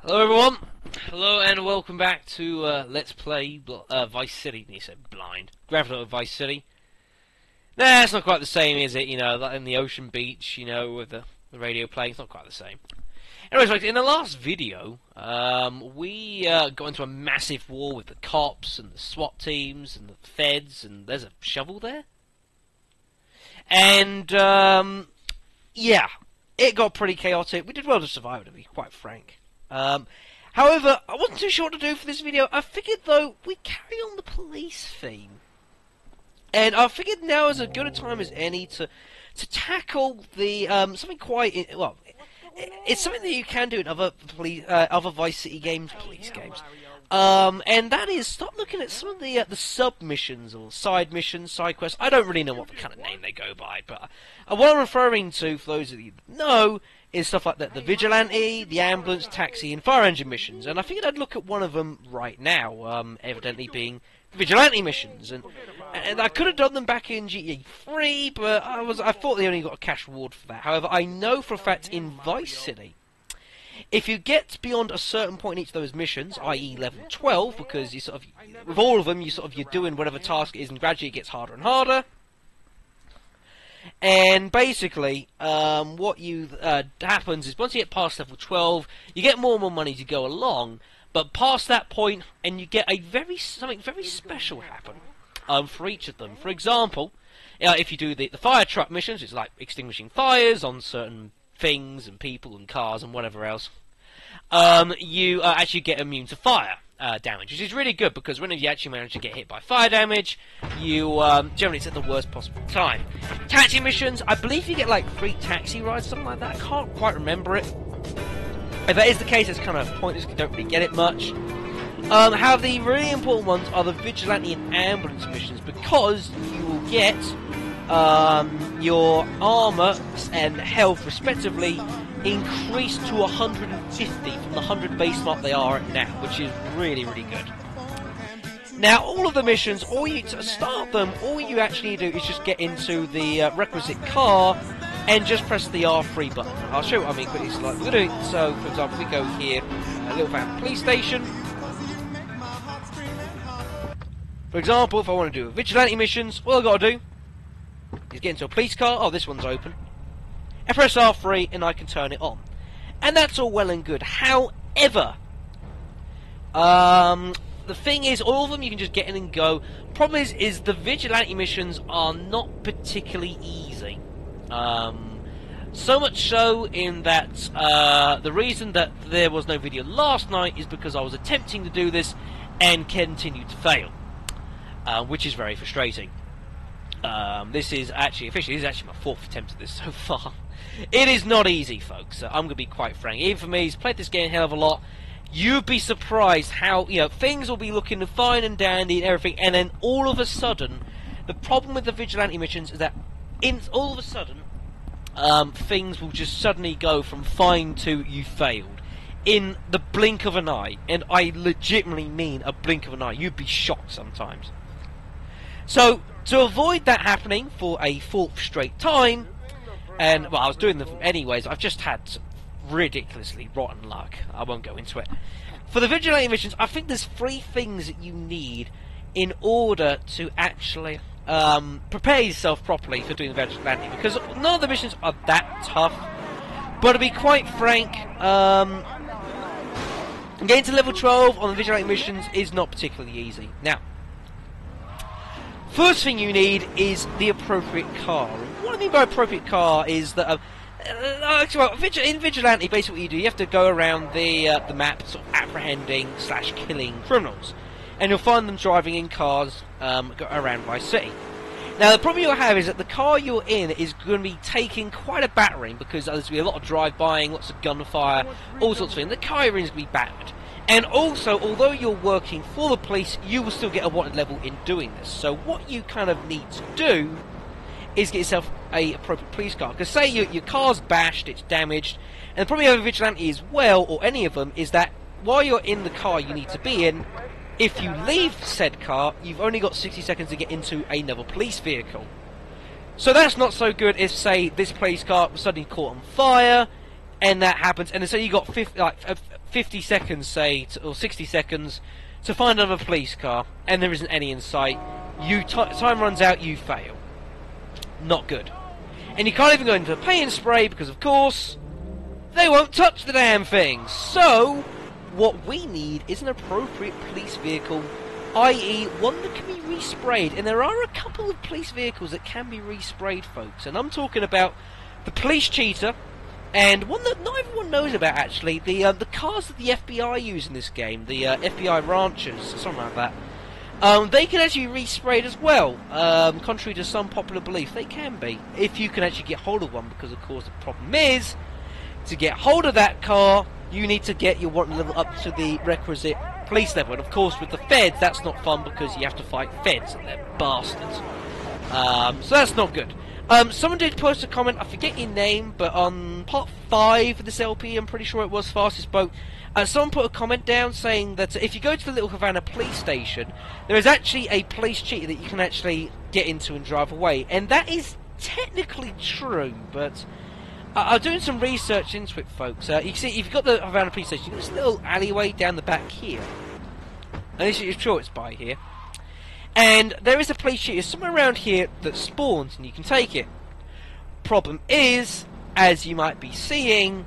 Hello everyone, hello and welcome back to Let's Play Vice City. You said blind. Grand Theft Auto Vice City. Nah, it's not quite the same, is it? You know, like in the ocean beach, you know, with the radio playing, it's not quite the same. Anyways, like, in the last video, we got into a massive war with the cops and the SWAT teams and the feds, and there's a shovel there. And, yeah, it got pretty chaotic. We did well to survive, to be quite frank. However, I wasn't too sure what to do for this video. I figured, though, we'd carry on the police theme. And I figured now is as good a time as any to tackle the, something quite, well, it's something that you can do in other Vice City games, police games. And that is, start looking at some of the sub-missions, or side missions, side quests. I don't really know what kind of name they go by, but what I'm referring to, for those of you that know, is stuff like the Vigilante, the Ambulance, Taxi, and Fire Engine missions. And I figured I'd look at one of them right now, evidently being the Vigilante missions. And I could have done them back in GTA 3, but I thought they only got a cash reward for that. However, I know for a fact in Vice City, if you get beyond a certain point in each of those missions, i.e. level 12, because you sort of, with all of them, you're doing whatever task it is, and gradually it gets harder and harder. And basically, what happens is once you get past level 12, you get more and more money to go along. But past that point, and you get something very special happen for each of them. For example, if you do the fire truck missions, it's like extinguishing fires on certain things and people and cars and whatever else. You actually get immune to fire damage, which is really good because whenever you actually manage to get hit by fire damage, you generally it's at the worst possible time. Taxi missions, I believe you get like 3 taxi rides, something like that. I can't quite remember it. If that is the case, it's kind of pointless because you don't really get it much. However, the really important ones are the Vigilante and Ambulance missions because you will get your armor and health, respectively, increased to 150 from the 100 base mark they are at now, which is really, really good. Now, all of the missions, to start them, all you actually need to do is just get into the requisite car and just press the R3 button. I'll show you what I mean quickly. So, we're doing, so, for example, we go here, a little van police station. For example, if I want to do Vigilante missions, all I've got to do is get into a police car. Oh, this one's open. And press R3 and I can turn it on. And that's all well and good. However, the thing is, all of them you can just get in and go. Problem is the Vigilante missions are not particularly easy. So much so in that the reason that there was no video last night is because I was attempting to do this and continued to fail, which is very frustrating. This is actually my 4th attempt at this so far. It is not easy, folks. I'm going to be quite frank. Even for me, who's played this game a hell of a lot, you'd be surprised how, things will be looking fine and dandy and everything, and then all of a sudden, the problem with the Vigilante missions is that all of a sudden, things will just suddenly go from fine to you failed in the blink of an eye, and I legitimately mean a blink of an eye. You'd be shocked sometimes. So, to avoid that happening for a 4th straight time, and, well, I was doing them anyways, I've just had some ridiculously rotten luck. I won't go into it. For the Vigilante missions, I think there's 3 things that you need in order to actually prepare yourself properly for doing the Vigilante, because none of the missions are that tough. But to be quite frank, getting to level 12 on the Vigilante missions is not particularly easy. Now, first thing you need is the appropriate car. What I mean by appropriate car is that in Vigilante, basically what you do, you have to go around the map, sort of apprehending / killing criminals, and you'll find them driving in cars around Vice City. Now, the problem you'll have is that the car you're in is going to be taking quite a battering because there's going to be a lot of drive-bying, lots of gunfire, all sorts of things. The car you're in is going to be battered. And also, although you're working for the police, you will still get a wanted level in doing this. So what you kind of need to do is get yourself a appropriate police car. Because say your car's bashed, it's damaged, and the problem you have with Vigilante as well, or any of them, is that while you're in the car you need to be in, if you leave said car, you've only got 60 seconds to get into another police vehicle. So that's not so good if, say, this police car was suddenly caught on fire, and that happens, and so you got 50 seconds, say, or 60 seconds, to find another police car, and there isn't any in sight. Time runs out, you fail. Not good. And you can't even go into the pay and spray because, of course, they won't touch the damn thing. So, what we need is an appropriate police vehicle, i.e. one that can be resprayed. And there are a couple of police vehicles that can be resprayed, folks. And I'm talking about the police cheetah, and one that not everyone knows about, actually, the cars that the FBI use in this game, the FBI Ranchers, or something like that. They can actually be resprayed as well, contrary to some popular belief. They can be, if you can actually get hold of one, because of course the problem is, to get hold of that car, you need to get your wanted level up to the requisite police level. And of course with the feds, that's not fun, because you have to fight feds, and they're bastards. So that's not good. Someone did post a comment, I forget your name, but on part 5 of this LP, I'm pretty sure it was Fastest Boat, someone put a comment down saying that if you go to the Little Havana police station, there is actually a police cheetah that you can actually get into and drive away. And that is technically true, but I'm doing some research into it, folks. You can see, if you've got the Havana police station, you've got this little alleyway down the back here. And this is sure it's by here. And there is a police cheetah somewhere around here that spawns, and you can take it. Problem is, as you might be seeing,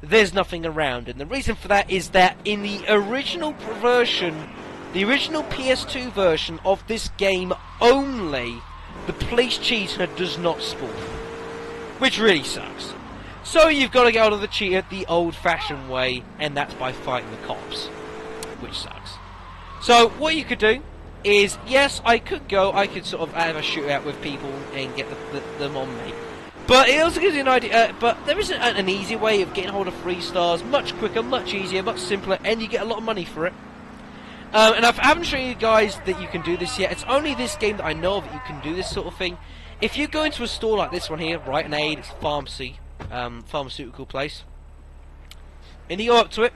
there's nothing around, and the reason for that is that in the original version, the original PS2 version of this game only, the police cheetah does not spawn, which really sucks. So you've got to get out of the cheetah the old-fashioned way, and that's by fighting the cops, which sucks. So what you could do is, yes, I could sort of have a shootout with people and get them on me. But it also gives you an idea, but there isn't an easy way of getting hold of 3 stars. Much quicker, much easier, much simpler, and you get a lot of money for it. And I haven't shown you guys that you can do this yet. It's only this game that I know of that you can do this sort of thing. If you go into a store like this one here, Right and Aid, it's a pharmacy, pharmaceutical place. And you go up to it,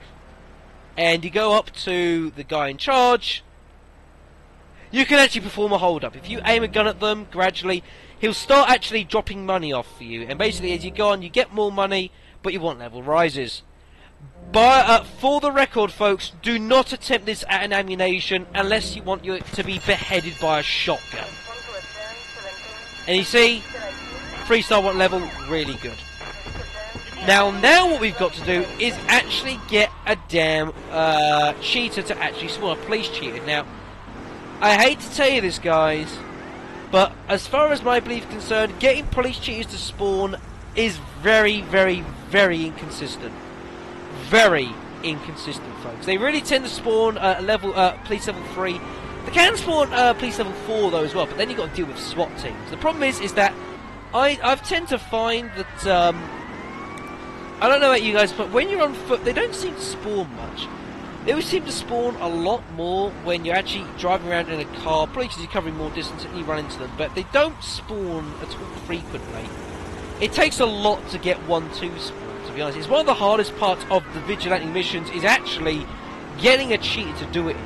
and you go up to the guy in charge. You can actually perform a hold-up. If you aim a gun at them, gradually, he'll start actually dropping money off for you. And basically, as you go on, you get more money, but your want level rises. But, for the record, folks, do not attempt this at an ammunition unless you want it to be beheaded by a shotgun. And you see, 3-star want level, really good. Now what we've got to do is actually get a damn cheetah to actually spawn, a police cheetah. Now, I hate to tell you this, guys, but as far as my belief is concerned, getting police cheetahs to spawn is very, very, very inconsistent. Very inconsistent, folks. They really tend to spawn police level 3. They can spawn police level 4 though as well, but then you've got to deal with SWAT teams. The problem is that I've tend to find that I don't know about you guys, but when you're on foot, they don't seem to spawn much. They always seem to spawn a lot more when you're actually driving around in a car, probably because you're covering more distance and you run into them, but they don't spawn at all frequently. It takes a lot to get 1-2 spawn, to be honest. It's one of the hardest parts of the Vigilante missions, is actually getting a cheetah to do it.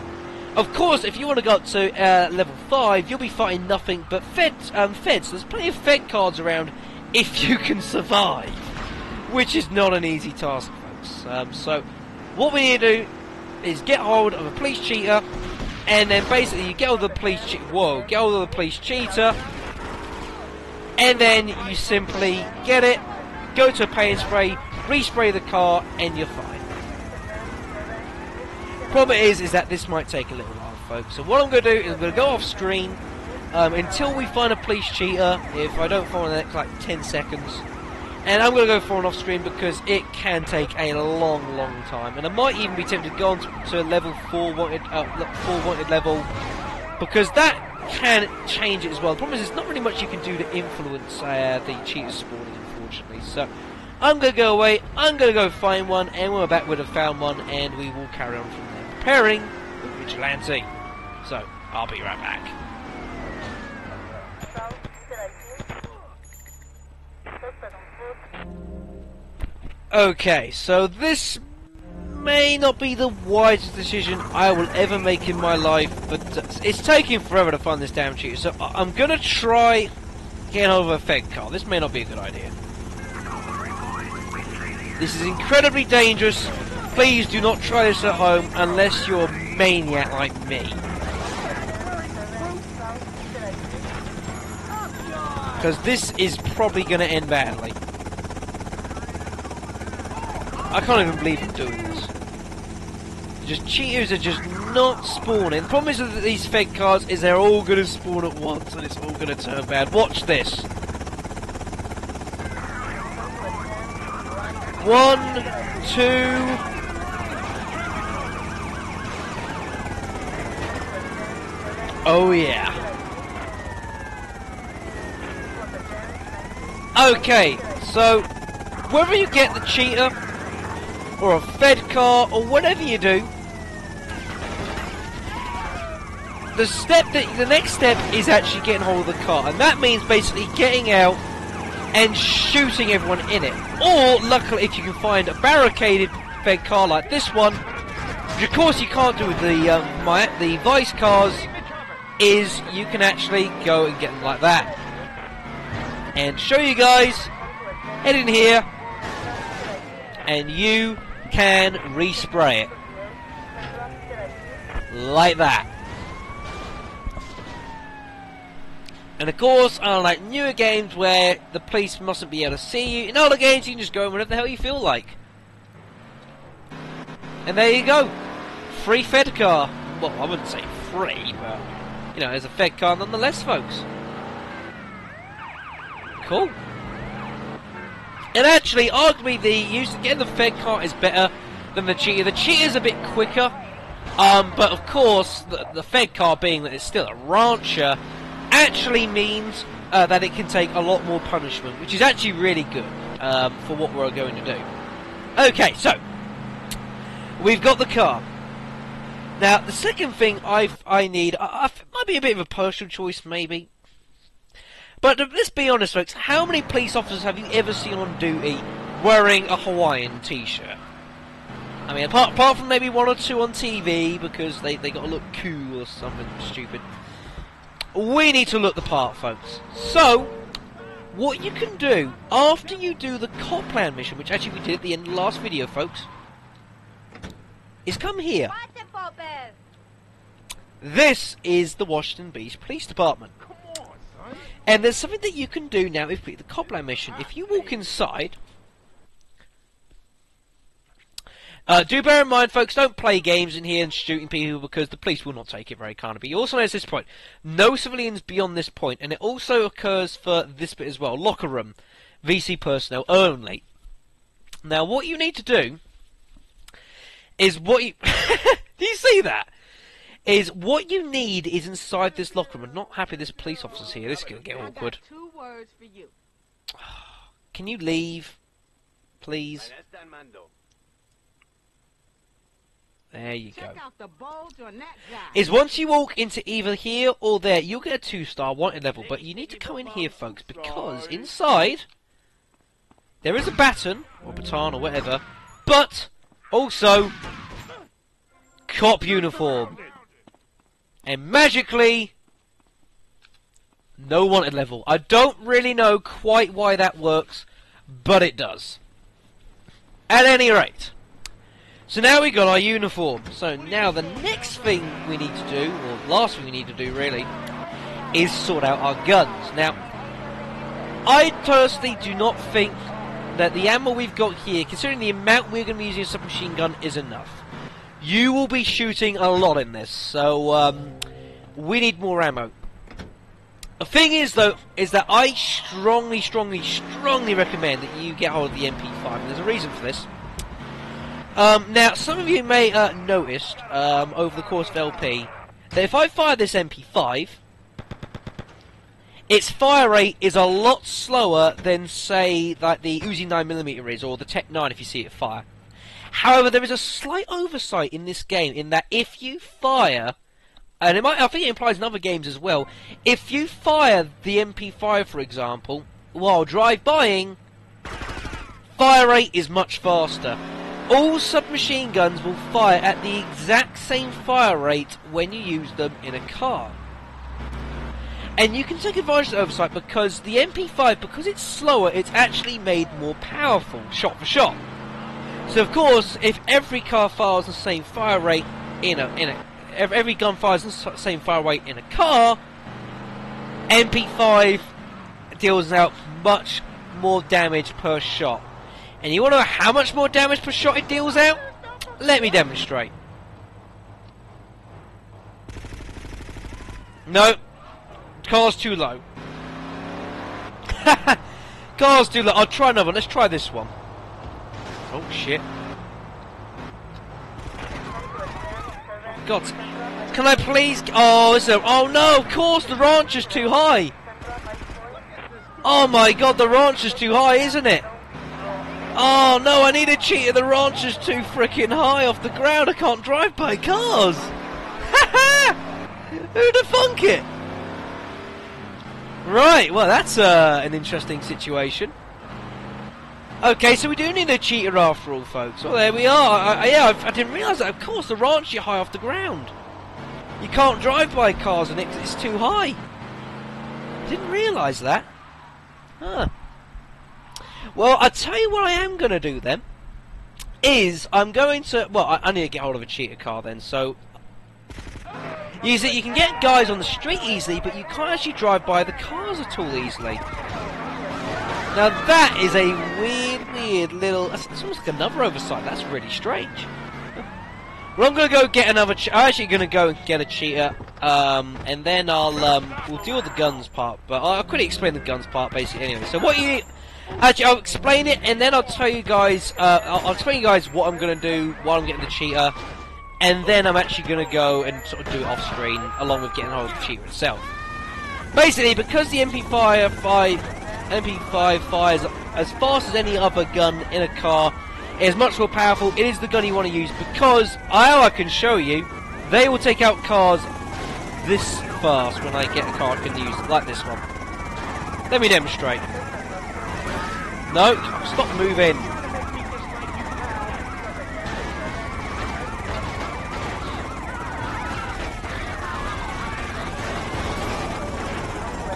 Of course, if you want to go up to level 5, you'll be fighting nothing but feds. There's plenty of fed cards around if you can survive, which is not an easy task, folks. So, what we need to do is get hold of a police cheetah, and then basically you get hold of the police cheetah, and then you simply get it, go to a pay and spray, respray the car, and you're fine. Problem is that this might take a little while, folks. So what I'm going to do is I'm going to go off screen until we find a police cheetah. If I don't find it in the next like 10 seconds. And I'm going to go for an off screen because it can take a long time. And I might even be tempted to go on to a level 4 wanted level, because that can change it as well. The problem is there's not really much you can do to influence the cheetah spawning, unfortunately. So I'm going to go away, I'm going to go find one, and when we're back we'll have found one, and we will carry on from there, preparing the Vigilante. So I'll be right back. Okay, so this may not be the wisest decision I will ever make in my life, but it's taking forever to find this damn cheetah, so I'm gonna try getting hold of a fed car. This may not be a good idea. This is incredibly dangerous, please do not try this at home unless you're a maniac like me. Because this is probably going to end badly. I can't even believe I'm doing this. Just cheaters are just not spawning. The problem is with these fed cars is they're all going to spawn at once and it's all going to turn bad. Watch this. 1, 2... Oh yeah. Okay, so whether you get the cheater or a fed car or whatever you do, the next step is actually getting hold of the car, and that means basically getting out and shooting everyone in it. Or luckily, if you can find a barricaded fed car like this one, which of course you can't do with the Vice cars, is you can actually go and get them like that. And show you guys, head in here, and you can respray it. Like that. And of course, unlike newer games where the police mustn't be able to see you, in older games you can just go in whatever the hell you feel like. And there you go. Free fed car. Well, I wouldn't say free, but, you know, there's a fed car nonetheless, folks. Cool. And actually, arguably, getting the fed car is better than the cheater. The cheater's a bit quicker, but of course, the fed car, being that it's still a rancher, actually means that it can take a lot more punishment, which is actually really good for what we're going to do. Okay, so we've got the car. Now, the second thing I need, might be a bit of a personal choice, maybe. But let's be honest, folks, how many police officers have you ever seen on duty wearing a Hawaiian t-shirt? I mean, apart from maybe one or two on TV, because they got to look cool or something stupid. We need to look the part, folks. So, what you can do, after you do the Copland mission, which actually we did at the end of the last video, folks, is come here. This is the Washington Beach Police Department. And there's something that you can do now if you complete the Copland mission. If you walk inside, do bear in mind, folks, don't play games in here and shooting people because the police will not take it very kindly. But you also notice this point, no civilians beyond this point, and it also occurs for this bit as well, locker room, VC personnel only. Now, what you need to do is what you... Do you see that? Is what you need is inside this locker room. I'm not happy this police officer's here. This is going to get awkward. I got 2 words for you. Can you leave, please? There you go. Is once you walk into either here or there, you'll get a 2-star wanted level. But you need to come in here, folks, because inside there is a baton or baton or whatever, but also cop uniform. And magically, no wanted level. I don't really know quite why that works, but it does. At any rate. So now we got our uniform. So now the next thing we need to do, or last thing we need to do really, is sort out our guns. Now, I personally do not think that the ammo we've got here, considering the amount we're going to be using a submachine gun, is enough. You will be shooting a lot in this, so we need more ammo. The thing is, though, is that I strongly recommend that you get hold of the MP5, and there's a reason for this. Now, some of you may noticed over the course of LP that if I fire this MP5, its fire rate is a lot slower than, say, like the Uzi 9mm is, or the Pt.9 if you see it fire. However, there is a slight oversight in this game in that if you fire, and I think it implies in other games as well, if you fire the MP5, for example, while drive-bying, fire rate is much faster. All submachine guns will fire at the exact same fire rate when you use them in a car. And you can take advantage of the oversight because the MP5, because it's slower, it's actually made more powerful, shot for shot. So of course, if every car fires the same fire rate every gun fires the same fire rate in a car, MP5 deals out much more damage per shot. And you want to know how much more damage per shot it deals out? Let me demonstrate. No, car's too low. Car's too low. I'll try another one. Let's try this one. Oh shit. God. Can I please... Oh no, of course the ranch is too high. Oh my god, the ranch is too high, isn't it? Oh no, I need a cheater. The ranch is too freaking high off the ground. I can't drive by cars. Who'd have thunk it? Right, well that's an interesting situation. Okay, so we do need a cheater after all, folks. Well, there we are. I didn't realise that. Of course, the ranch is high off the ground. You can't drive by cars in it because it's too high. Didn't realise that. Huh. Well, I'll tell you what I am going to do then. Is I'm going to... Well, I need to get hold of a cheater car then, so... Use it. You can get guys on the street easily, but you can't actually drive by the cars at all easily. Now that is a weird little... It's almost like another oversight. That's really strange. Well, I'm going to go get another... I'm actually going to go and get a cheater, and then we'll deal with the guns part. But I'll quickly explain the guns part, basically, anyway. So what you... Actually, I'll explain it, and then I'll tell you guys... I'll explain you guys what I'm going to do while I'm getting the cheater, and then I'm actually going to go and sort of do it off-screen, along with getting hold of the cheater itself. Basically, because the MP5 fires as fast as any other gun in a car, it is much more powerful. It is the gun you want to use because, how I can show you, they will take out cars this fast when I get a car I can use, like this one. Let me demonstrate. No, stop moving.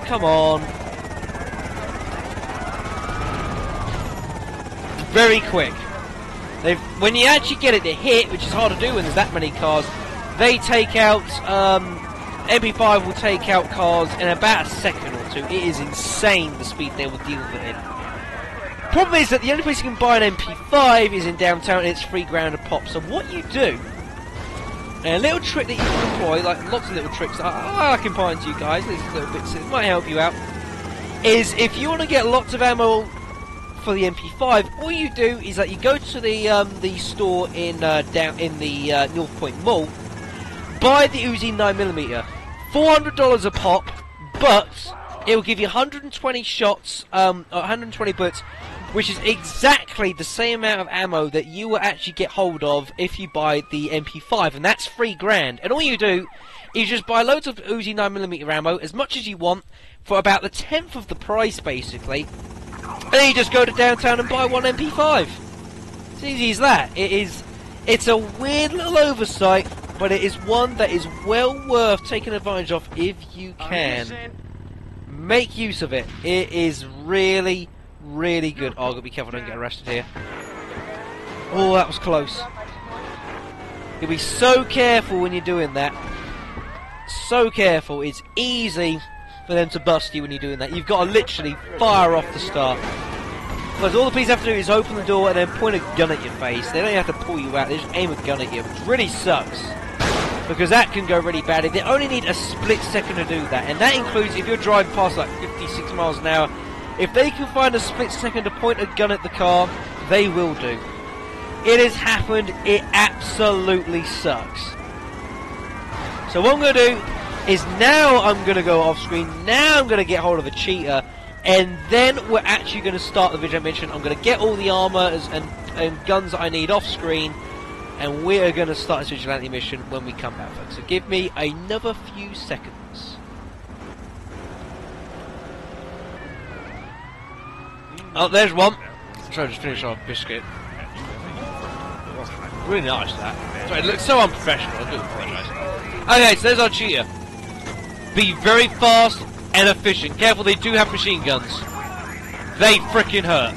Come on. Very quick. When you actually get it to hit, which is hard to do when there's that many cars, they take out, MP5 will take out cars in about a second or two. It is insane the speed they will deal with it in. Problem is that the only place you can buy an MP5 is in downtown, and it's £3 a pop. So what you do, and a little trick that you can employ, like lots of little tricks that I can point to you guys, these little bits that might help you out, is if you want to get lots of ammo for the MP5, all you do is that you go to the store in down in the North Point Mall, buy the Uzi 9mm, $400 a pop, but it will give you 120 shots, 120 bullets, which is exactly the same amount of ammo that you will actually get hold of if you buy the MP5, and that's £3. And all you do is just buy loads of Uzi 9mm ammo, as much as you want, for about the 10th of the price, basically. And then you just go to downtown and buy one MP5. It's easy as that. It's a weird little oversight, but it is one that is well worth taking advantage of if you can. Make use of it. It is really, really good. Oh, I've got to be careful I don't get arrested here. Oh, that was close. You'll be so careful when you're doing that. So careful. It's easy for them to bust you when you're doing that. You've got to literally fire off the start. Because all the police have to do is open the door and then point a gun at your face. They don't even have to pull you out. They just aim a gun at you, which really sucks. Because that can go really badly. They only need a split second to do that. And that includes if you're driving past like 56 miles an hour. If they can find a split second to point a gun at the car, they will do. It has happened. It absolutely sucks. So what I'm going to do is now I'm going to go off screen. Now I'm going to get hold of a cheater. And then we're actually going to start the Vigilante mission. I'm going to get all the armor and guns that I need off screen. And we're going to start this Vigilante mission when we come back, folks. So give me another few seconds. Oh, there's one. Sorry, just finish our biscuit. Really nice, that. Sorry, it looks so unprofessional. I do apologise. Okay, so there's our cheater. Be very fast and efficient. Careful, they do have machine guns. They frickin' hurt.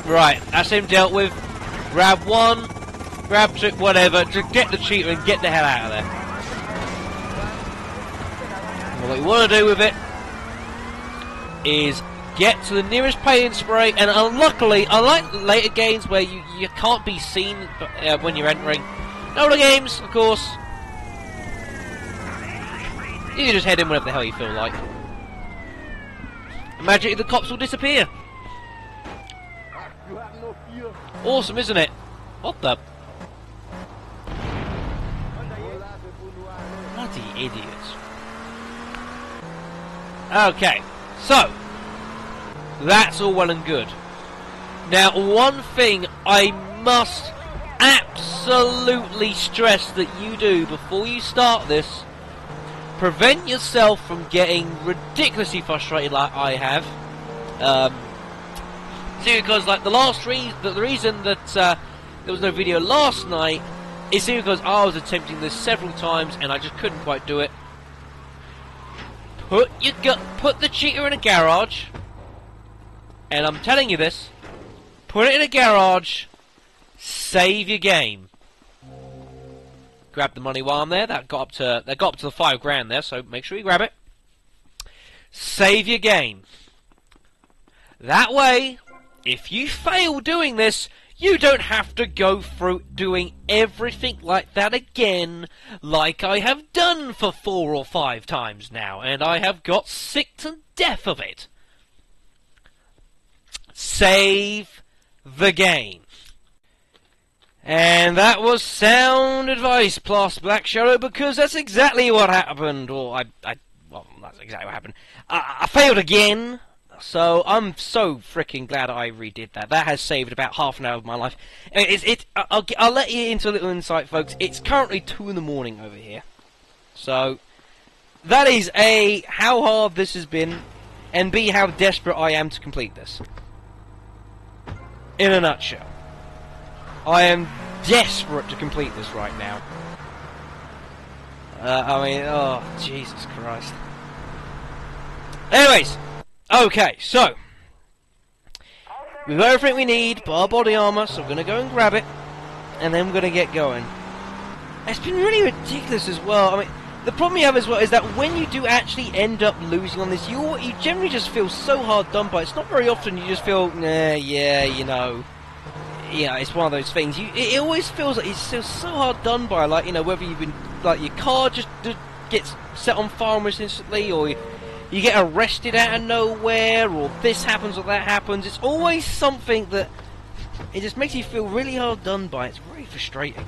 Right, that's him dealt with. Grab one, grab two, whatever. Just get the cheater and get the hell out of there. And what you want to do with it is get to the nearest paint spray, and unluckily, unlike later games where you can't be seen when you're entering, in older games, of course, you can just head in whenever the hell you feel like. Magically, the cops will disappear. Awesome, isn't it? What the? Bloody idiots. Okay, so that's all well and good. Now, one thing I must absolutely stress that you do before you start this: prevent yourself from getting ridiculously frustrated like I have. See, because like the reason that there was no video last night is because I was attempting this several times and I just couldn't quite do it. Put the cheater in a garage, and I'm telling you this. Put it in a garage. Save your game. Grab the money while I'm there. That got up to the $5,000 there, so make sure you grab it. Save your game. That way, if you fail doing this, you don't have to go through doing everything like that again, like I have done for 4 or 5 times now, and I have got sick to death of it. Save the game. And that was sound advice plus Black Shadow, because that's exactly what happened. Or well, that's exactly what happened. I failed again. So I'm so freaking glad I redid that. That has saved about half an hour of my life. I'll let you into a little insight, folks. It's currently 2 in the morning over here. So that is A, how hard this has been, and B, how desperate I am to complete this. In a nutshell, I am desperate to complete this right now. I mean, oh, Jesus Christ. Anyways. Okay, so we've got everything we need but our body armor, so we're going to go and grab it, and then we're going to get going. It's been really ridiculous as well. I mean, the problem you have as well is that when you do actually end up losing on this, you generally just feel so hard done by. It's not very often you just feel, nah, yeah, you know, it's one of those things. It always feels like it's still so hard done by, like, you know, whether you've been, like, your car just gets set on fire almost instantly, or you get arrested out of nowhere, or this happens or that happens. It's always something that it just makes you feel really hard done by. It's really frustrating.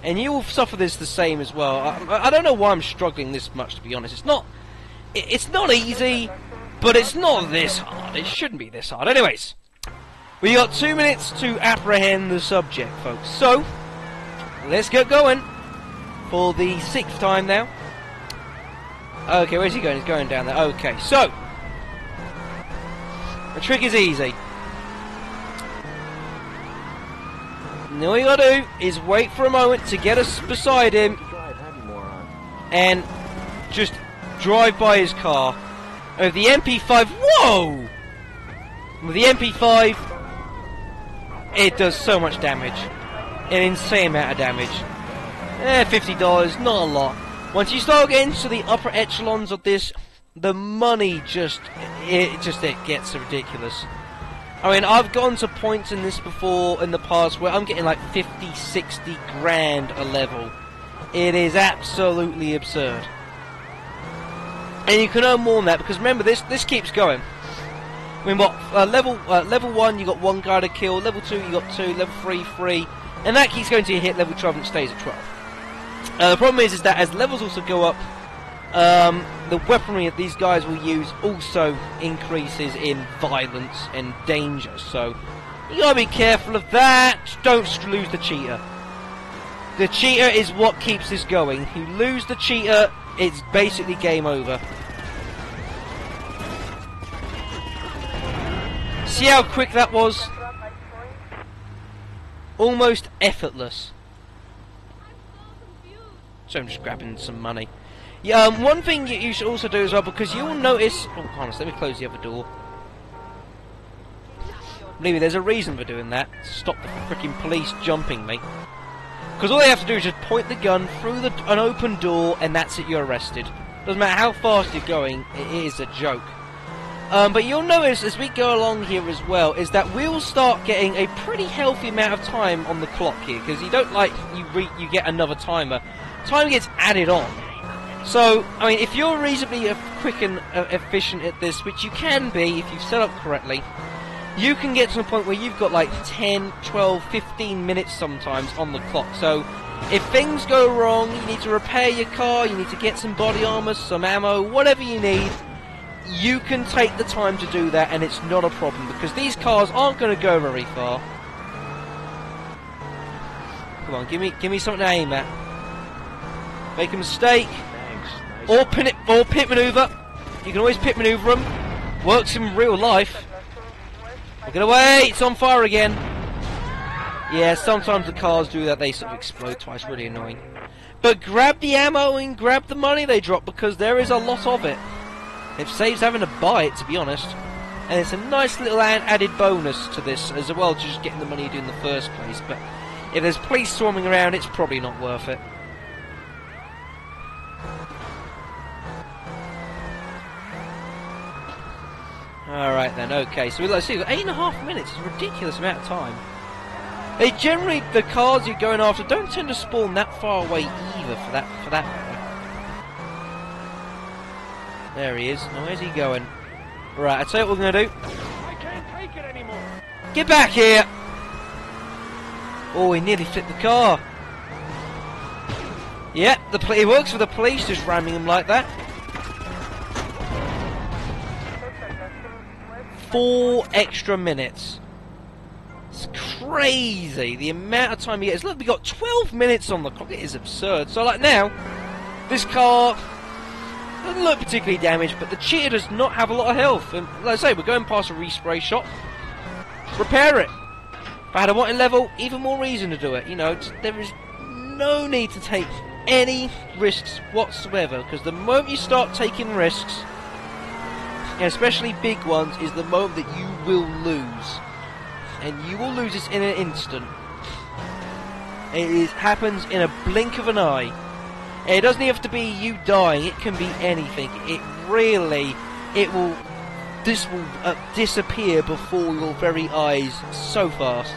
And you will suffer this the same as well. I don't know why I'm struggling this much, to be honest. It's not easy, but it's not this hard. It shouldn't be this hard. Anyways, we got 2 minutes to apprehend the subject, folks. So, let's get going for the 6th time now. Okay, where's he going? He's going down there. Okay, so the trick is easy. And all you gotta do is wait for a moment to get us beside him and just drive by his car. With the MP5, whoa! With the MP5, it does so much damage. An insane amount of damage. $50, not a lot. Once you start getting to the upper echelons of this, the money it gets ridiculous. I mean, I've gone to points in this before in the past where I'm getting like 50, 60 grand a level. It is absolutely absurd. And you can earn more than that, because remember, this keeps going. I mean, what, level 1 you got 1 guy to kill, level 2 you got 2, level 3, 3, and that keeps going to hit level 12 and it stays at 12. The problem is that as levels also go up, the weaponry that these guys will use also increases in violence and danger. So you gotta be careful of that. Don't lose the cheater. The cheater is what keeps this going. You lose the cheater, it's basically game over. See how quick that was? Almost effortless. So I'm just grabbing some money. Yeah, one thing you should also do as well, because you'll notice... Oh, honest, let me close the other door. Believe me, there's a reason for doing that. Stop the freaking police jumping me. Because all they have to do is just point the gun through an open door, and that's it, you're arrested. Doesn't matter how fast you're going, it is a joke. But you'll notice as we go along here as well, is that we'll start getting a pretty healthy amount of time on the clock here, because you don't like, you get another timer. Time gets added on. So, I mean, if you're reasonably quick and efficient at this, which you can be if you've set up correctly, you can get to the point where you've got like 10, 12, 15 minutes sometimes on the clock. So, if things go wrong, you need to repair your car, you need to get some body armor, some ammo, whatever you need, you can take the time to do that, and it's not a problem, because these cars aren't going to go very far. Come on, give me something to aim at. Make a mistake. Thanks. Nice. Or pit maneuver. You can always pit maneuver them. Works in real life. Get away! It's on fire again. Yeah, sometimes the cars do that. They sort of explode twice. Really annoying. But grab the ammo and grab the money they drop, because there is a lot of it. It saves having to buy it, to be honest. And it's a nice little added bonus to this, as well as just getting the money you do in the first place. But if there's police swarming around, it's probably not worth it. Alright then, okay. So let's see, we've got 8.5 minutes. It's a ridiculous amount of time. They generally, the cars you're going after don't tend to spawn that far away either, for that matter. There he is. Now, where's he going? Right, I'll tell you what we're going to do. I can't take it anymore. Get back here! Oh, he nearly flipped the car. Yep, it works for the police, just ramming him like that. 4 extra minutes. It's crazy, the amount of time you get. Look, we got 12 minutes on the clock. It is absurd. So, like now, this car doesn't look particularly damaged, but the cheater does not have a lot of health. And like I say, we're going past a respray shop. Repair it. If I had a wanted level, even more reason to do it. You know, there is no need to take any risks whatsoever, because the moment you start taking risks, and especially big ones, is the moment that you will lose. And you will lose this in an instant. It happens in a blink of an eye. It doesn't have to be you dying, it can be anything. This will disappear before your very eyes so fast.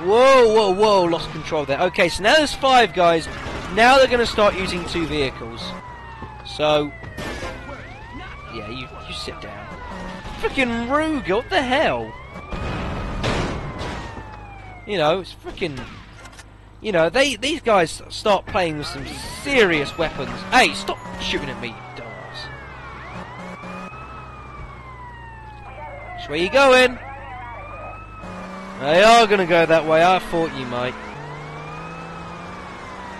Whoa, whoa, whoa, lost control there. Okay, so now there's 5 guys. Now they're going to start using 2 vehicles. So, yeah, you sit down. Freaking Ruger, what the hell? You know, it's freaking... You know, these guys start playing with some serious weapons. Hey, stop shooting at me, you dumbass. Which way you going? They are going to go that way, I thought you might.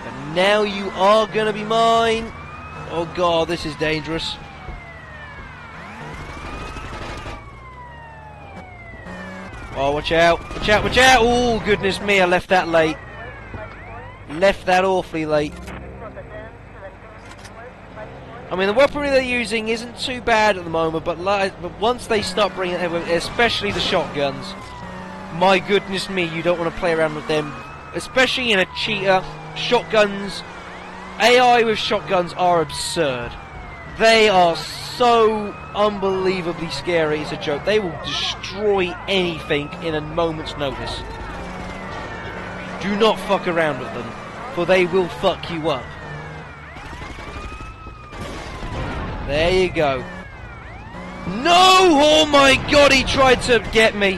But now you are going to be mine. Oh god, this is dangerous. Oh, watch out, watch out, watch out! Oh, goodness me, I left that late. Left that awfully late. I mean, the weaponry they're using isn't too bad at the moment, but once they start bringing it, especially the shotguns, my goodness me, you don't want to play around with them. Especially in a cheater. Shotguns, AI with shotguns are absurd. They are so unbelievably scary, it's a joke. They will destroy anything in a moment's notice. Do not fuck around with them, for they will fuck you up. There you go. No! Oh my god, he tried to get me.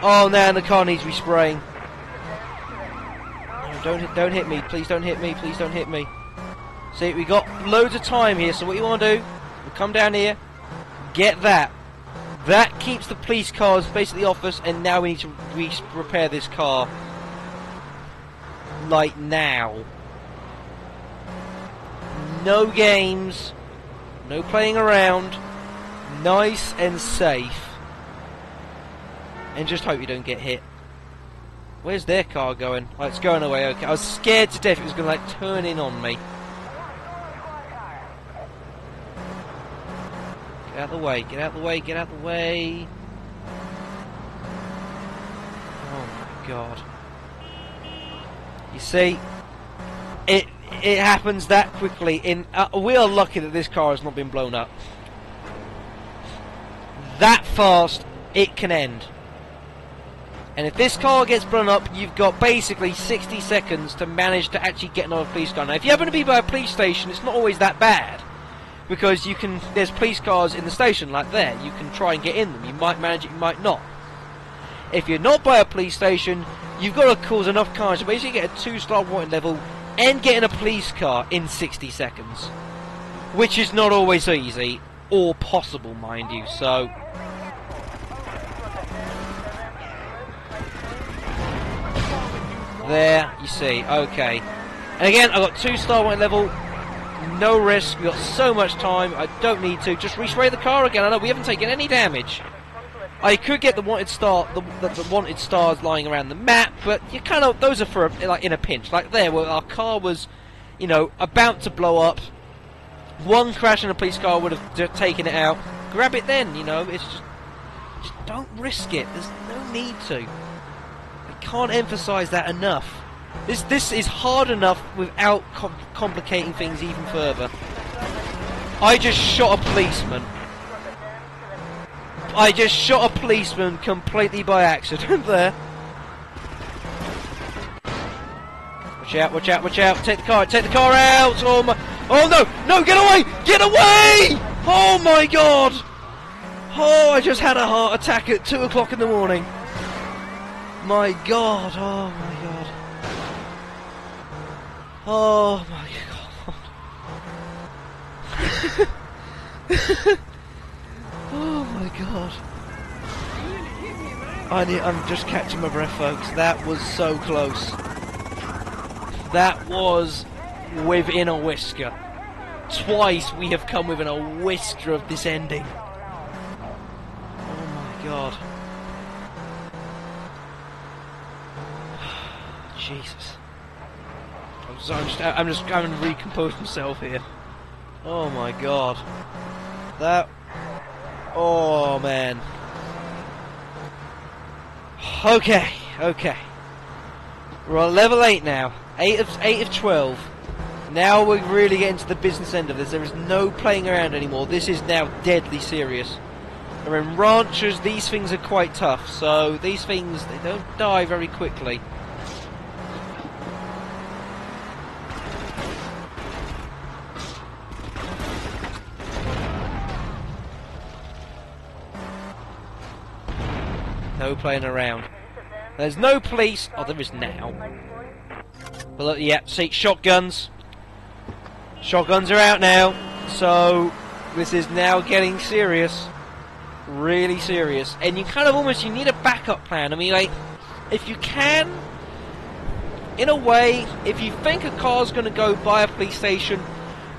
Oh, now the car needs respraying. No, don't hit me. Please don't hit me. Please don't hit me. See, we got loads of time here, so what you want to do, we'll come down here, get that. That keeps the police cars basically off us, and now we need to repair this car. Like now. No games. No playing around. Nice and safe. And just hope you don't get hit. Where's their car going? Oh, it's going away, okay. I was scared to death it was going to, like, turn in on me. Get out of the way, get out of the way, get out of the way. Oh my god. You see, it happens that quickly. We are lucky that this car has not been blown up. That fast, it can end. And if this car gets blown up, you've got basically 60 seconds to manage to actually get another police car. Now, if you happen to be by a police station, it's not always that bad. Because there's police cars in the station, like there. You can try and get in them. You might manage it, you might not. If you're not by a police station, you've got to cause enough carnage to basically get a 2-star wanted level and get in a police car in 60 seconds. Which is not always easy, or possible, mind you, so... There, you see, okay. And again, I've got 2-star wanted level, no risk, we've got so much time, I don't need to. Just respray the car again. I know we haven't taken any damage. I could get the wanted star, the wanted stars lying around the map, but you kind of, those are for like in a pinch, like there, where our car was, you know, about to blow up. One crash in a police car would have taken it out. Grab it then, you know. It's just don't risk it. There's no need to. I can't emphasise that enough. This is hard enough without complicating things even further. I just shot a policeman. I just shot a policeman completely by accident there. Watch out, watch out, watch out. Take the car out. Oh my, oh no, no, get away, get away. Oh my god. Oh, I just had a heart attack at 2 o'clock in the morning. My god, oh my god. Oh my god. Oh my god. I'm just catching my breath, folks. That was so close. That was within a whisker. Twice we have come within a whisker of this ending. Oh my god. Jesus. I'm just going to recompose myself here. Oh my god. That... Oh man. Okay, okay. We're on level 8 now. 8 of 12. Now we're really getting to the business end of this. There is no playing around anymore. This is now deadly serious. And in ranchers, these things are quite tough. So these things, they don't die very quickly. No playing around. There's no police. Oh, there is now. But look, yeah, see, shotguns. Shotguns are out now. So, this is now getting serious. Really serious. And you kind of almost, you need a backup plan. I mean, like, if you can, in a way, if you think a car's going to go by a police station,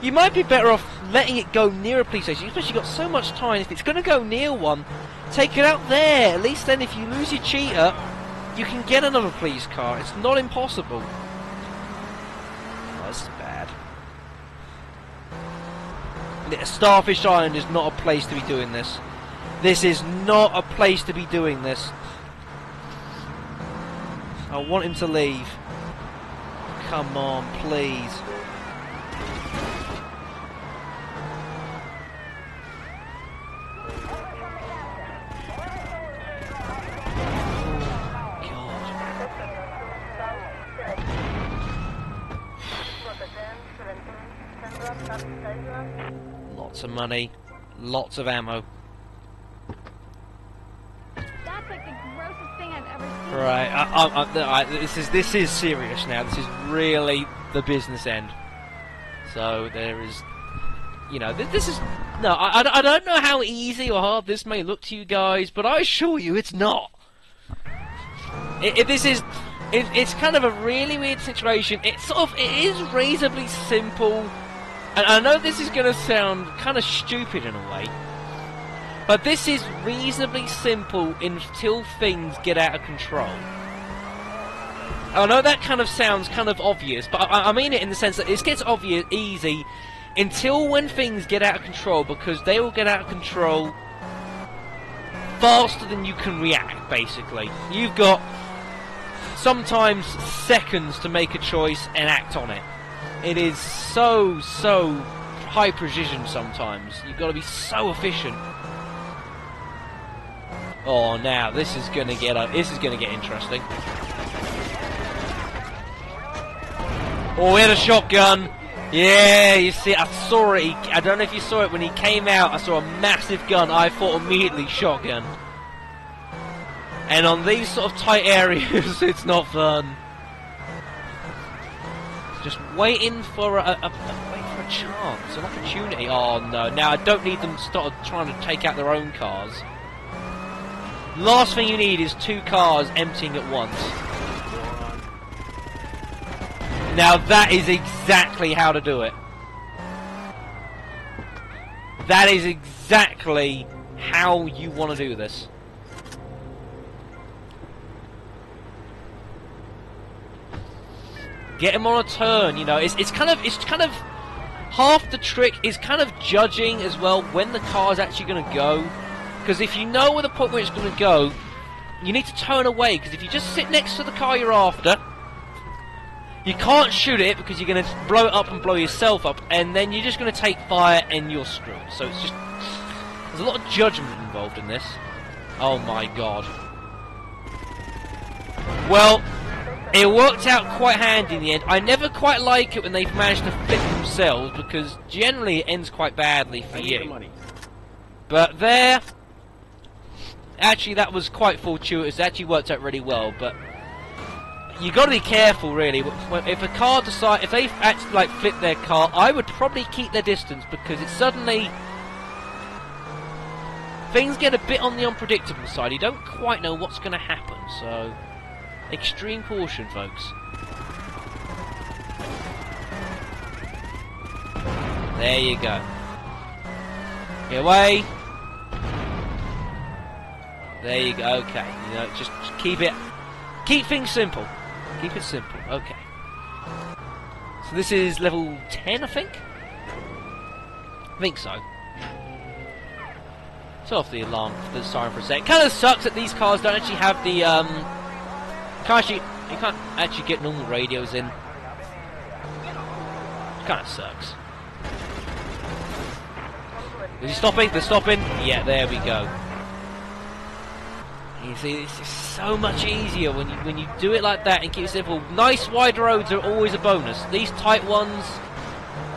you might be better off letting it go near a police station. Especially you've got so much time. If it's going to go near one, take it out there. At least then if you lose your cheater, you can get another police car. It's not impossible. Oh, this is bad. Starfish Island is not a place to be doing this. This is not a place to be doing this. I want him to leave. Come on, please. Lots of money, lots of ammo. That's like the grossest thing I've ever seen. Right, this is serious now. This is really the business end. So there is, you know, this is no. I don't know how easy or hard this may look to you guys, but I assure you, it's not. It's kind of a really weird situation. It is reasonably simple. And I know this is going to sound kind of stupid in a way, but this is reasonably simple until things get out of control. I know that kind of sounds kind of obvious, but I mean it in the sense that it gets obvious easy until when things get out of control, because they will get out of control faster than you can react, basically. You've got sometimes seconds to make a choice and act on it. It is so high precision sometimes. You've got to be so efficient. Oh, now this is gonna get interesting. Oh, we had a shotgun. Yeah, you see, I saw it. I don't know if you saw it when he came out. I saw a massive gun. I thought immediately shotgun. And on these sort of tight areas, it's not fun. Just waiting for a chance, an opportunity. Oh no! Now I don't need them to start trying to take out their own cars. Last thing you need is 2 cars emptying at once. Now that is exactly how to do it. That is exactly how you want to do this. Get him on a turn, you know. It's kind of half the trick is kind of judging as well when the car's actually going to go. Because if you know where the point where it's going to go, you need to turn away. Because if you just sit next to the car you're after, you can't shoot it because you're going to blow it up and blow yourself up, and then you're just going to take fire and you're screwed. So it's just, there's a lot of judgment involved in this. Oh my god. Well, it worked out quite handy in the end. I never quite like it when they've managed to flip themselves, because generally it ends quite badly for you. But there, actually that was quite fortuitous. It actually worked out really well, but you got to be careful really. If a car decide, if they actually like flip their car, I would probably keep their distance, because it's suddenly things get a bit on the unpredictable side. You don't quite know what's going to happen, so extreme caution, folks. There you go. Get away. There you go. Okay, you know, just keep things simple. Keep it simple. Okay. So this is level 10, I think. I think so. It's off the alarm, the siren for a sec. Kind of sucks that these cars don't actually have the you can't actually get normal radios in. Kind of sucks. Is he stopping? They're stopping. Yeah, there we go. You see, it's just so much easier when you do it like that and keep it simple. Nice wide roads are always a bonus. These tight ones,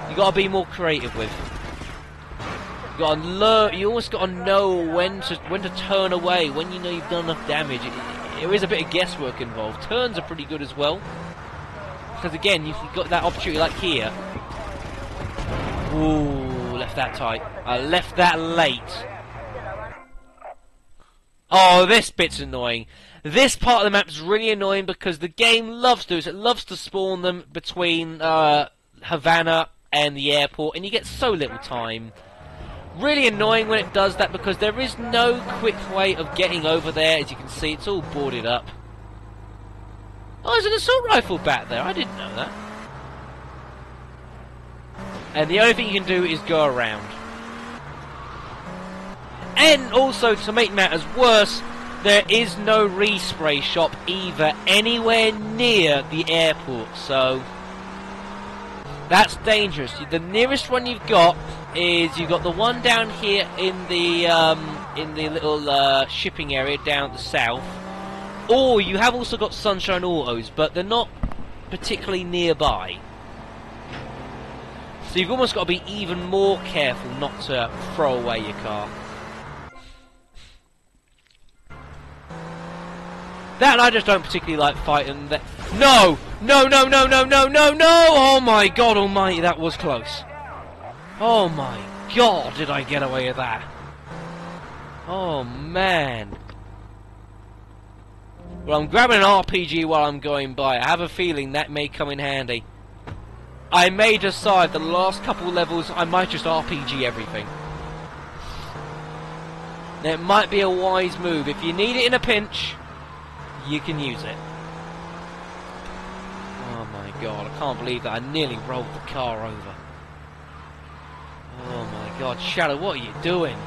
you got to be more creative with. You got to learn. You almost got to know when to turn away, when you know you've done enough damage. There is a bit of guesswork involved. Turns are pretty good as well, because again, you've got that opportunity like here. Ooh, left that tight. I left that late. Oh, this bit's annoying. This part of the map is really annoying because the game loves to. It loves to spawn them between Havana and the airport, and you get so little time. Really annoying when it does that, because there is no quick way of getting over there. As you can see, it's all boarded up. Oh, there's an assault rifle back there. I didn't know that. And the only thing you can do is go around. And also, to make matters worse, there is no respray shop either anywhere near the airport, so that's dangerous. The nearest one you've got is you've got the one down here in the little shipping area down the south, or you have also got Sunshine Autos, but they're not particularly nearby. So you've almost got to be even more careful not to throw away your car. That, and I just don't particularly like fighting that. No! No, no, no, no, no, no, no! Oh my god almighty, that was close. Oh my god, did I get away with that? Oh man. Well, I'm grabbing an RPG while I'm going by. I have a feeling that may come in handy. I may decide the last couple levels I might just RPG everything. It might be a wise move. If you need it in a pinch, you can use it. Oh my god, I can't believe that I nearly rolled the car over. God, Shadow, what are you doing?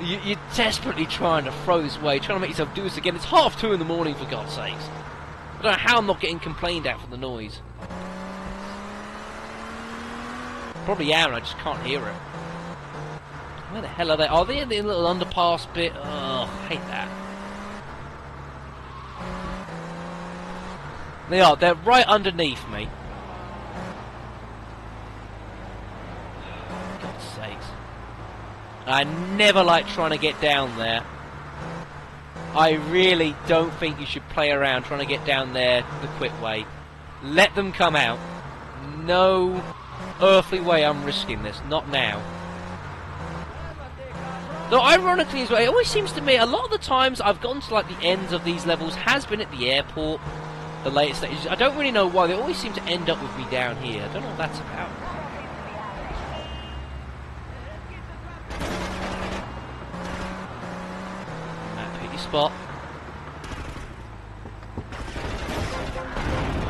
You're desperately trying to throw this away, trying to make yourself do this again. It's 2:30 in the morning, for God's sakes. I don't know how I'm not getting complained at for the noise. Probably am, I just can't hear it. Where the hell are they? Are they in the little underpass bit? Oh, I hate that. They are. They're right underneath me. For God's sakes. I never like trying to get down there. I really don't think you should play around trying to get down there the quick way. Let them come out. No earthly way I'm risking this. Not now. Though ironically as well, it always seems to me, a lot of the times I've gotten to like the ends of these levels has been at the airport, the later stages. I don't really know why, they always seem to end up with me down here. I don't know what that's about. Pick your spot.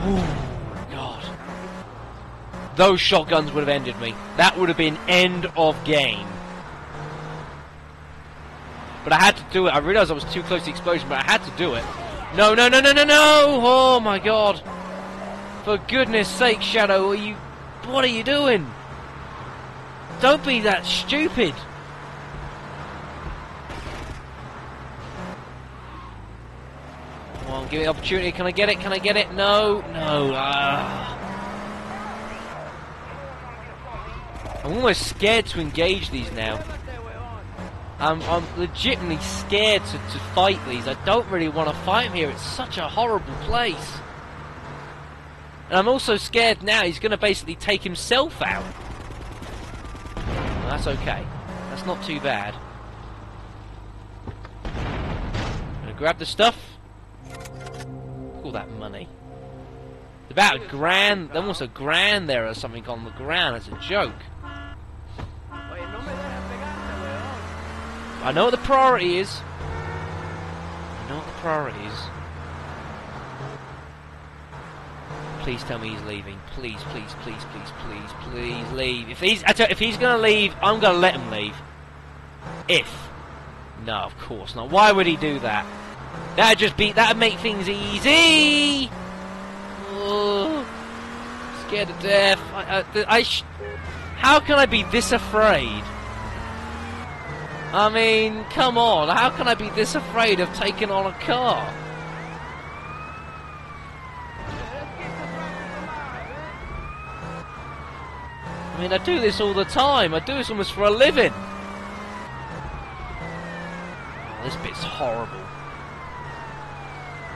Oh God. Those shotguns would have ended me. That would have been end of game. But I had to do it. I realised I was too close to the explosion, but I had to do it. No, no, no, no, no, no! Oh my God! For goodness sake, Shadow, what are you doing? Don't be that stupid! Come on, give me the opportunity. Can I get it? Can I get it? No, no. I'm almost scared to engage these now. I'm legitimately scared to fight these. I don't really want to fight him here. It's such a horrible place. And I'm also scared now he's going to basically take himself out. Well, that's okay. That's not too bad. I'm going to grab the stuff. All that money. It's about $1,000, almost $1,000 there or something on the ground. It's a joke. I know what the priority is. I know what the priority is. Please tell me he's leaving. Please, please, please, please, please, please leave. If he's gonna leave, I'm gonna let him leave. If. No, of course not. Why would he do that? That'd make things easy. Oh, scared to death. How can I be this afraid? I mean, come on, how can I be this afraid of taking on a car? I mean, I do this all the time. I do this almost for a living. Oh, this bit's horrible.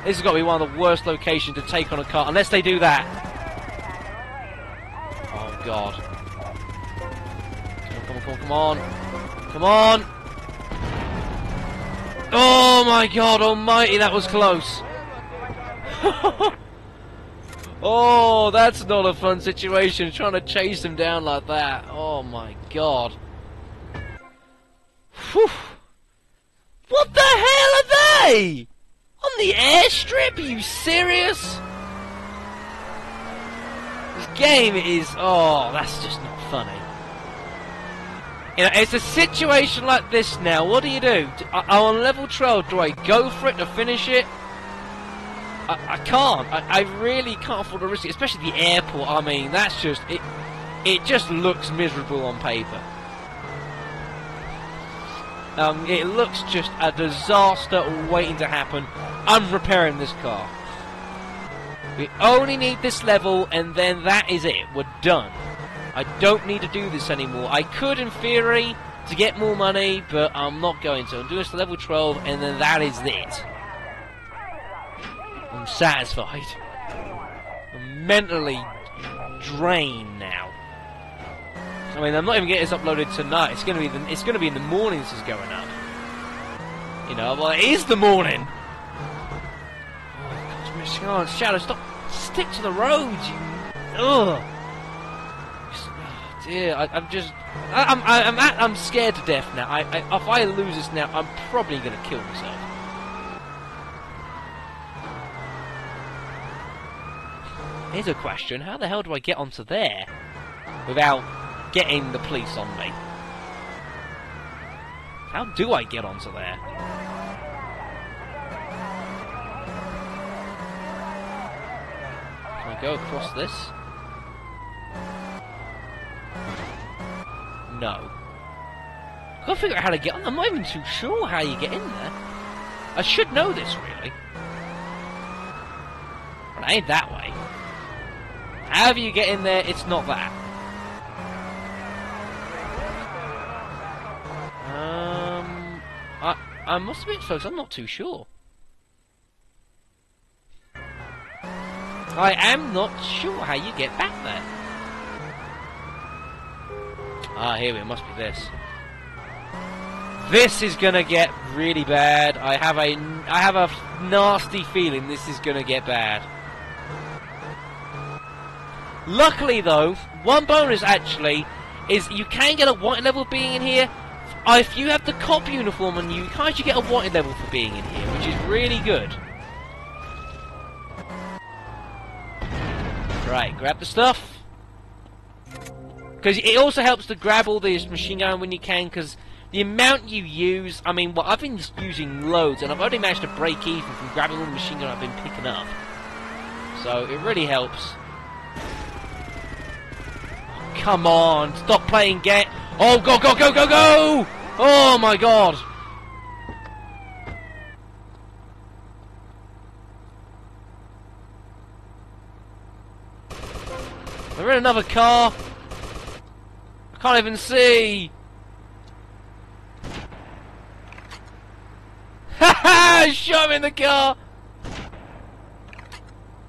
This has got to be one of the worst locations to take on a car, unless they do that. Oh, God. Come on, come on, come on. Come on! Oh my God almighty, that was close. Oh, that's not a fun situation, trying to chase them down like that. Oh my God. Whew. What the hell are they? On the airstrip? Are you serious? This game is... Oh, that's just not funny. You know, it's a situation like this now. What do? I'm on level 12. Do I go for it to finish it? I can't. I really can't afford to risk it, especially the airport. I mean, that's just... It just looks miserable on paper. It looks just a disaster waiting to happen. I'm repairing this car. We only need this level, and then that is it. We're done. I don't need to do this anymore. I could, in theory, to get more money, but I'm not going to. I'm doing this to level 12, and then that is it. I'm satisfied. I'm mentally drained now. I mean, I'm not even getting this uploaded tonight. It's gonna be in the morning. This is going up. You know, well, it is the morning. Oh, come on, Shadow, stop! Stick to the roads, you. Ugh. Dear, I'm scared to death now. If I lose this now, I'm probably going to kill myself. Here's a question: how the hell do I get onto there without getting the police on me? How do I get onto there? Can I go across this? No. I've got to figure out how to get on. I'm not even too sure how you get in there. I should know this, really. But it ain't that way. However you get in there, it's not that. I must admit, folks, I'm not too sure. I am not sure how you get back there. Ah, here it must be this. This is gonna get really bad. I have a nasty feeling this is gonna get bad. Luckily, though, one bonus actually is you can get a white level being in here. If you have the cop uniform on you, can't you get a white level for being in here, which is really good. Right, grab the stuff. Because it also helps to grab all this machine gun when you can, because the amount you use, I mean, well, I've been just using loads, and I've only managed to break even from grabbing all the machine gun I've been picking up. So, it really helps. Come on, stop playing get. Oh, go, go, go, go, go! Oh my god! We're in another car. I can't even see. Ha! Shot him in the car.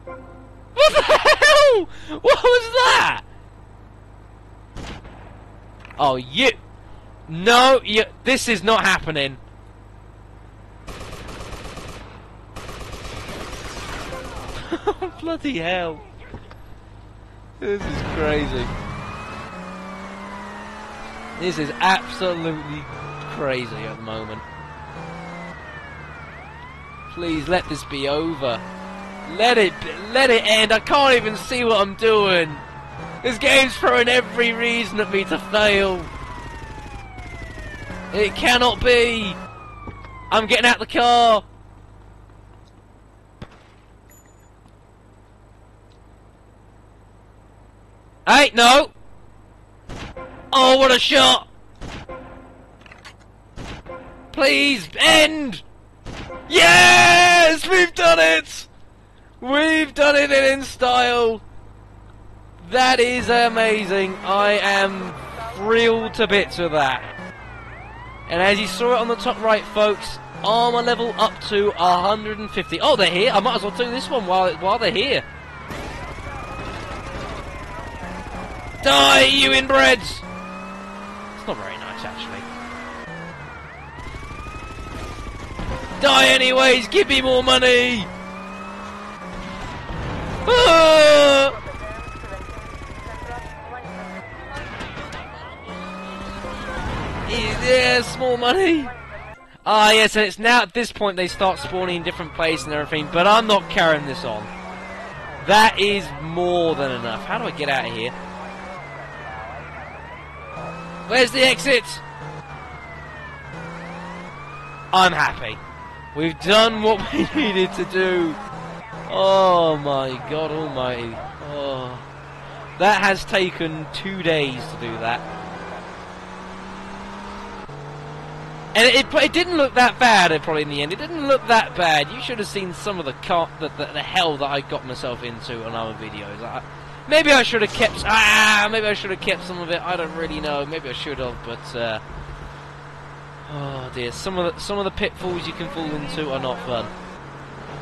What the hell? What was that? Oh, you... No, you... This is not happening. Bloody hell. This is crazy. This is absolutely crazy at the moment. Please, let this be over. Let it end. I can't even see what I'm doing. This game's throwing every reason at me to fail. It cannot be. I'm getting out the car. Hey, no. Oh, what a shot. Please, end. Yes, we've done it. We've done it in style. That is amazing. I am thrilled to bits with that. And as you saw it on the top right, folks, armor level up to 150. Oh, they're here. I might as well do this one while they're here. Die, you inbreds! It's not very nice, actually. Die anyways. Give me more money. Ah! Yes, more money. Ah, yes, and it's now at this point they start spawning in different places and everything, but I'm not carrying this on. That is more than enough. How do I get out of here? Where's the exit? I'm happy. We've done what we needed to do. Oh my God almighty. Oh. That has taken 2 days to do that. And it didn't look that bad, probably in the end. It didn't look that bad. You should have seen some of the hell that I got myself into on other videos. Maybe I should have kept. Maybe I should have kept some of it. I don't really know. Maybe I should have, but oh dear. Some of the pitfalls you can fall into are not fun.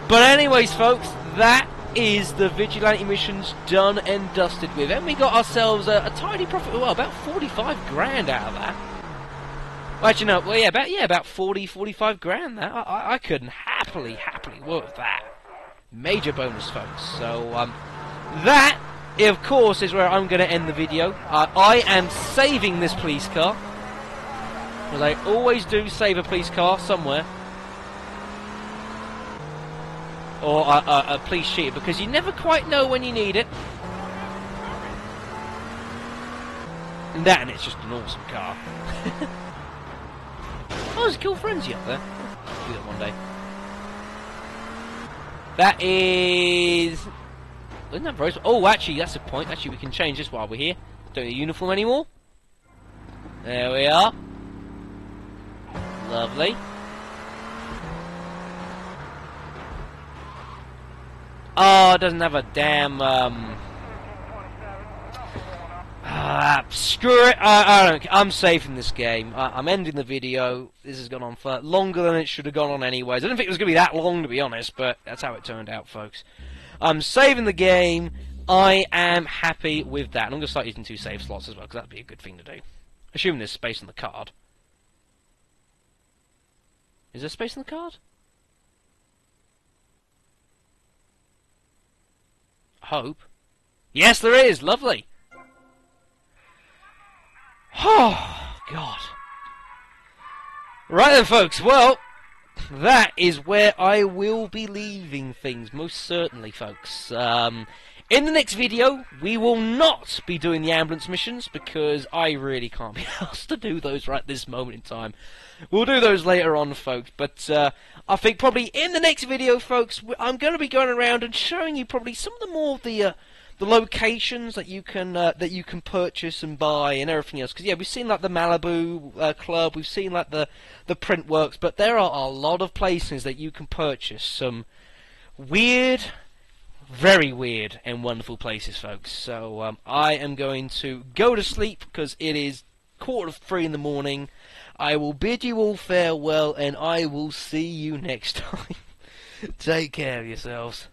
But anyways, folks, that is the Vigilante missions done and dusted with, and we got ourselves a tidy profit. Well, about 45 grand out of that. Well, actually, no. Well, yeah, about 45 grand. That I could happily work that. Major bonus, folks. So that, of course, is where I'm going to end the video. I am saving this police car, because I always do save a police car somewhere, or a police sheet, because you never quite know when you need it. And it's just an awesome car. Oh, there's a Kill Frenzy up there. I'll do that one day. That is... Isn't that very... Oh, actually, that's the point. Actually, we can change this while we're here. Don't need a uniform anymore. There we are. Lovely. Oh, it doesn't have a damn, screw it. I'm saving this game. I'm ending the video. This has gone on for longer than it should have gone on anyways. I didn't think it was going to be that long, to be honest, but that's how it turned out, folks. I'm saving the game. I am happy with that. And I'm going to start using 2 save slots as well, because that'd be a good thing to do. Assuming there's space on the card. Is there space on the card? Hope. Yes, there is. Lovely. Oh, God. Right then, folks. Well, that is where I will be leaving things, most certainly, folks. In the next video, we will not be doing the ambulance missions, because I really can't be asked to do those right this moment in time. We'll do those later on, folks, but I think probably in the next video, folks, I'm going to be going around and showing you probably some of the more of the locations that you can purchase and buy and everything else. Because yeah, we've seen like the Malibu Club, we've seen like the print works, but there are a lot of places that you can purchase some weird, very weird and wonderful places, folks. So I am going to go to sleep because it is 2:45 in the morning. I will bid you all farewell, and I will see you next time. Take care of yourselves.